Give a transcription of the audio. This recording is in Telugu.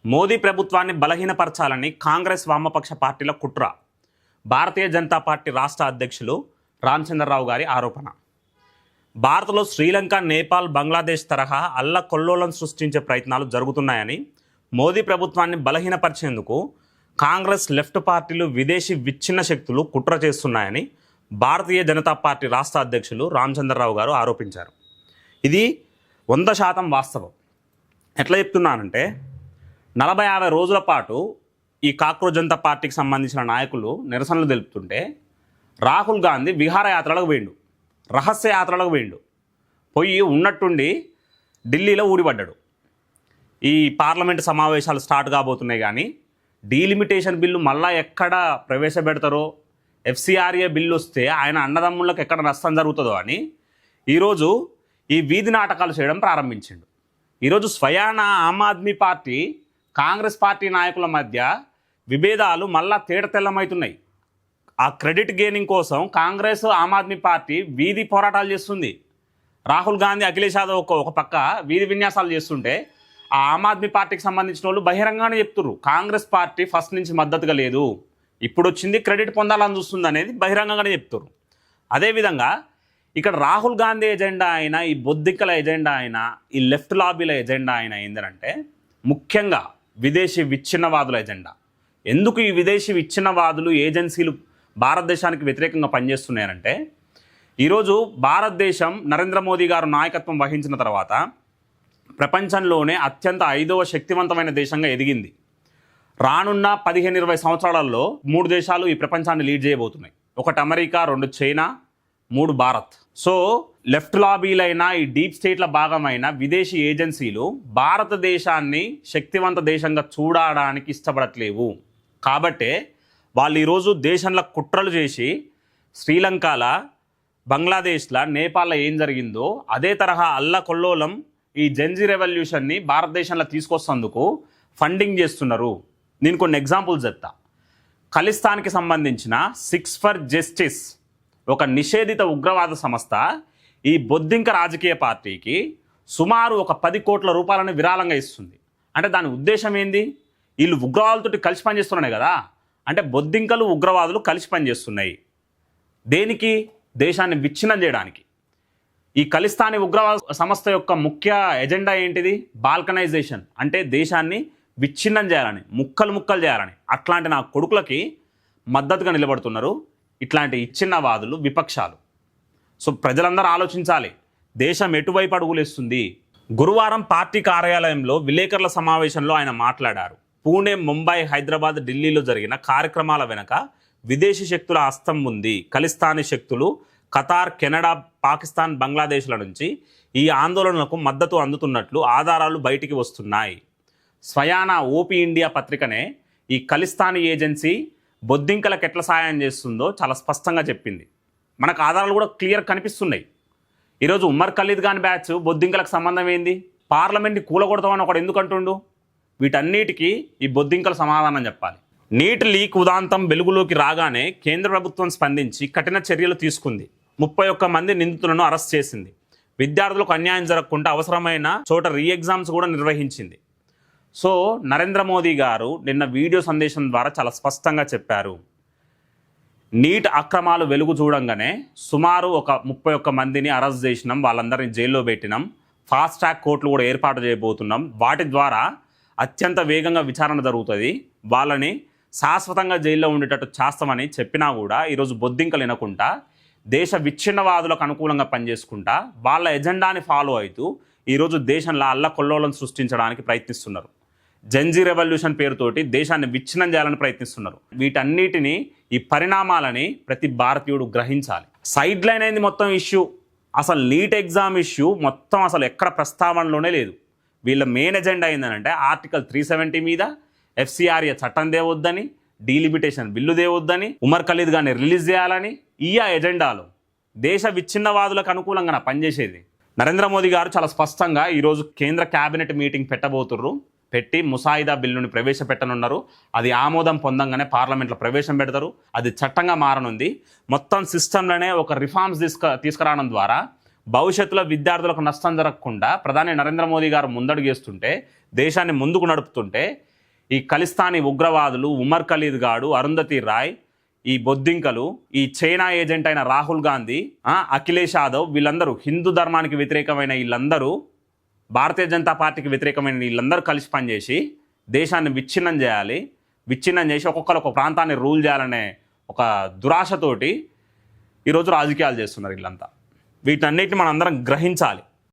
మోదీ ప్రభుత్వాన్ని బలహీనపరచాలని కాంగ్రెస్ వామపక్ష పార్టీల కుట్ర. భారతీయ జనతా పార్టీ రాష్ట్ర అధ్యక్షులు రామచంద్రరావు గారి ఆరోపణ. భారత్లో శ్రీలంక, నేపాల్, బంగ్లాదేశ్ తరహా అల్లకొల్లోలం సృష్టించే ప్రయత్నాలు జరుగుతున్నాయని, మోదీ ప్రభుత్వాన్ని బలహీనపరిచేందుకు కాంగ్రెస్, లెఫ్ట్ పార్టీలు, విదేశీ విచ్ఛిన్న శక్తులు కుట్ర చేస్తున్నాయని భారతీయ జనతా పార్టీ రాష్ట్ర అధ్యక్షులు రామచంద్రరావు గారు ఆరోపించారు. ఇది 100% వాస్తవం. ఎట్లా చెప్తున్నానంటే, 40-50 రోజుల పాటు ఈ కాక్రోచ్ జనతా పార్టీకి సంబంధించిన నాయకులు నిరసనలు తెలుపుతుంటే రాహుల్ గాంధీ విహారయాత్రలకు పోయిండు, రహస్య యాత్రలకు పోయి ఉన్నట్టుండి ఢిల్లీలో ఊడిపడ్డాడు. ఈ పార్లమెంటు సమావేశాలు స్టార్ట్ కాబోతున్నాయి, కానీ డీలిమిటేషన్ బిల్లు మళ్ళా ఎక్కడ ప్రవేశపెడతారో, FCRA బిల్లు వస్తే ఆయన అన్నదమ్ములకు ఎక్కడ నష్టం జరుగుతుందో అని ఈరోజు ఈ వీధి నాటకాలు చేయడం ప్రారంభించిండు. ఈరోజు స్వయాన ఆమ్ ఆద్మీ పార్టీ, కాంగ్రెస్ పార్టీ నాయకుల మధ్య విభేదాలు మళ్ళా తేటతెల్లమవుతున్నాయి. ఆ క్రెడిట్ గెయినింగ్ కోసం కాంగ్రెస్, ఆమ్ ఆద్మీ పార్టీ వీధి పోరాటాలు చేస్తుంది. రాహుల్ గాంధీ, అఖిలేష్ యాదవ్ ఒక పక్క వీధి విన్యాసాలు చేస్తుంటే, ఆ ఆమ్ ఆద్మీ పార్టీకి సంబంధించిన వాళ్ళు బహిరంగానే చెప్తున్నారు, కాంగ్రెస్ పార్టీ ఫస్ట్ నుంచి మద్దతుగా లేదు, ఇప్పుడు వచ్చింది క్రెడిట్ పొందాలని చూస్తుంది అనేది బహిరంగంగానే చెప్తున్నారు. అదేవిధంగా ఇక్కడ రాహుల్ గాంధీ ఎజెండా అయినా, ఈ బొద్దిక్కల ఎజెండా అయినా, ఈ లెఫ్ట్ లాబీల ఎజెండా అయినా ఏంటంటే ముఖ్యంగా విదేశీ విచ్ఛిన్నవాదుల ఎజెండా. ఎందుకు ఈ విదేశీ విచ్ఛిన్నవాదులు ఏజెన్సీలు భారతదేశానికి వ్యతిరేకంగా పనిచేస్తున్నాయంటే, ఈరోజు భారతదేశం నరేంద్ర మోదీ గారు నాయకత్వం వహించిన తర్వాత ప్రపంచంలోనే అత్యంత 5వ శక్తివంతమైన దేశంగా ఎదిగింది. రానున్న 15-20 సంవత్సరాలలో 3 దేశాలు ఈ ప్రపంచాన్ని లీడ్ చేయబోతున్నాయి. 1 America, 2 China, 3 Bharat. So left లాబీలైనా, ఈ డీప్ స్టేట్ల భాగమైన విదేశీ ఏజెన్సీలు భారతదేశాన్ని శక్తివంత దేశంగా చూడడానికి ఇష్టపడట్లేవు. కాబట్టే వాళ్ళు ఈరోజు దేశంలో కుట్రలు చేసి శ్రీలంకల, బంగ్లాదేశ్ల, నేపాల్లో ఏం జరిగిందో అదే తరహా అల్లకొల్లోలం ఈ జెన్జీ రెవల్యూషన్ని భారతదేశంలో తీసుకొస్తేందుకు ఫండింగ్ చేస్తున్నారు. నేను కొన్ని ఎగ్జాంపుల్స్ చెప్తా. ఖలిస్తాన్కి సంబంధించిన 6 ఫర్ జస్టిస్, ఒక నిషేధిత ఉగ్రవాద సంస్థ, ఈ బొద్దింక రాజకీయ పార్టీకి సుమారు ఒక 10 కోట్ల రూపాయలను విరాళంగా ఇస్తుంది. అంటే దాని ఉద్దేశం ఏంది? వీళ్ళు ఉగ్రవాదులతో కలిసి పనిచేస్తున్నాయి కదా, అంటే బొద్దింకలు, ఉగ్రవాదులు కలిసి పనిచేస్తున్నాయి. దేనికి? దేశాన్ని విచ్ఛిన్నం చేయడానికి. ఈ ఖలిస్తానీ ఉగ్రవాద సంస్థ యొక్క ముఖ్య ఎజెండా ఏంటిది? బాల్కనైజేషన్, అంటే దేశాన్ని విచ్ఛిన్నం చేయాలని, ముక్కలు ముక్కలు చేయాలని. అట్లాంటి నా కొడుకులకి మద్దతుగా నిలబడుతున్నారు ఇట్లాంటి ఇచ్ఛిన్నవాదులు, విపక్షాలు. సో ప్రజలందరూ ఆలోచించాలి, దేశం ఎటువైపు అడుగులేస్తుంది. గురువారం పార్టీ కార్యాలయంలో విలేకరుల సమావేశంలో ఆయన మాట్లాడారు. పూణే, ముంబై, హైదరాబాద్, ఢిల్లీలో జరిగిన కార్యక్రమాల వెనక విదేశీ శక్తుల హస్తం ఉంది. ఖలిస్తానీ శక్తులు ఖతార్, కెనడా, పాకిస్తాన్, బంగ్లాదేశ్ల నుంచి ఈ ఆందోళనలకు మద్దతు అందుతున్నట్లు ఆధారాలు బయటికి వస్తున్నాయి. స్వయాన ఓపీ ఇండియా పత్రికనే ఈ ఖలిస్తానీ ఏజెన్సీ బొద్దింకలకు ఎట్లా సాయం చేస్తుందో చాలా స్పష్టంగా చెప్పింది. మనకు ఆధారాలు కూడా క్లియర్ కనిపిస్తున్నాయి. ఈరోజు ఉమ్మర్ ఖలీద్ ఖాన్ బ్యాచ్ బొద్దింకలకు సంబంధం ఏంది? పార్లమెంట్ని కూలగొడతామని ఒకడు ఎందుకు అంటుండు? వీటన్నిటికీ ఈ బొద్దింకలు సమాధానం చెప్పాలి. నీట్ లీక్ ఉదాంతం వెలుగులోకి రాగానే కేంద్ర ప్రభుత్వం స్పందించి కఠిన చర్యలు తీసుకుంది. 31 మంది నిందితులను అరెస్ట్ చేసింది. విద్యార్థులకు అన్యాయం జరగకుండా అవసరమైన చోట రీ ఎగ్జామ్స్ కూడా నిర్వహించింది. సో నరేంద్ర మోదీ గారు నిన్న వీడియో సందేశం ద్వారా చాలా స్పష్టంగా చెప్పారు, నీట్ అక్రమాలు వెలుగు చూడంగానే సుమారు ఒక 31 మందిని అరెస్ట్ చేసినాం, వాళ్ళందరినీ జైల్లో పెట్టినాం, ఫాస్ట్ ట్రాక్ కోర్టులు కూడా ఏర్పాటు చేయబోతున్నాం, వాటి ద్వారా అత్యంత వేగంగా విచారణ జరుగుతుంది, వాళ్ళని శాశ్వతంగా జైల్లో ఉండేటట్టు చేస్తామని చెప్పినా కూడా ఈరోజు బొద్దింకలు వినకుండా దేశ విచ్ఛిన్నవాదులకు అనుకూలంగా పనిచేసుకుంటా వాళ్ళ ఎజెండాని ఫాలో అవుతూ ఈరోజు దేశంలో అల్లకొల్లోలం సృష్టించడానికి ప్రయత్నిస్తున్నారు. జెన్జీ రెవల్యూషన్ పేరుతోటి దేశాన్ని విచ్ఛిన్నం చేయాలని ప్రయత్నిస్తున్నారు. వీటన్నిటిని, ఈ పరిణామాలని ప్రతి భారతీయుడు గ్రహించాలి. సైడ్ లైన్ అయింది మొత్తం ఇష్యూ. అసలు నీట్ ఎగ్జామ్ ఇష్యూ మొత్తం అసలు ఎక్కడ ప్రస్తావనలోనే లేదు. వీళ్ళ మెయిన్ ఎజెండా ఏంటంటే ఆర్టికల్ 370 మీద FCRA చట్టం దేవద్దని, డీలిమిటేషన్ బిల్లు దేవద్దని, ఉమర్ ఖలీద్ గారిని రిలీజ్ చేయాలని, ఈ ఎజెండాలు దేశ విచ్ఛిన్నవాదులకు అనుకూలంగా పనిచేసేది. నరేంద్ర మోదీ గారు చాలా స్పష్టంగా ఈరోజు కేంద్ర క్యాబినెట్ మీటింగ్ పెట్టబోతుర్రు. పెట్టి ముసాయిదా బిల్లుని ప్రవేశపెట్టనున్నారు. అది ఆమోదం పొందంగానే పార్లమెంట్లో ప్రవేశం పెడతారు. అది చట్టంగా మారనుంది. మొత్తం సిస్టంలోనే ఒక రిఫార్మ్స్ తీసుకురావడం ద్వారా భవిష్యత్తులో విద్యార్థులకు నష్టం జరగకుండా ప్రధాని నరేంద్ర మోదీ గారు ముందడుగేస్తుంటే, దేశాన్ని ముందుకు నడుపుతుంటే ఈ ఖలిస్తానీ ఉగ్రవాదులు ఉమర్ ఖలీద్ గాడు, అరుంధతి రాయ్, ఈ బొద్దింకలు, ఈ చైనా ఏజెంట్ అయిన రాహుల్ గాంధీ, అఖిలేష్ యాదవ్, వీళ్ళందరూ హిందూ ధర్మానికి వ్యతిరేకమైన వీళ్ళందరూ, భారతీయ జనతా పార్టీకి వ్యతిరేకమైన వీళ్ళందరూ కలిసి పనిచేసి దేశాన్ని విచ్ఛిన్నం చేయాలి, విచ్ఛిన్నం చేసి ఒక్కొక్కరు ఒక ప్రాంతాన్ని రూల్ చేయాలనే ఒక దురాశతోటి ఈరోజు రాజకీయాలు చేస్తున్నారు వీళ్ళంతా. వీటన్నిటిని మనం అందరం గ్రహించాలి.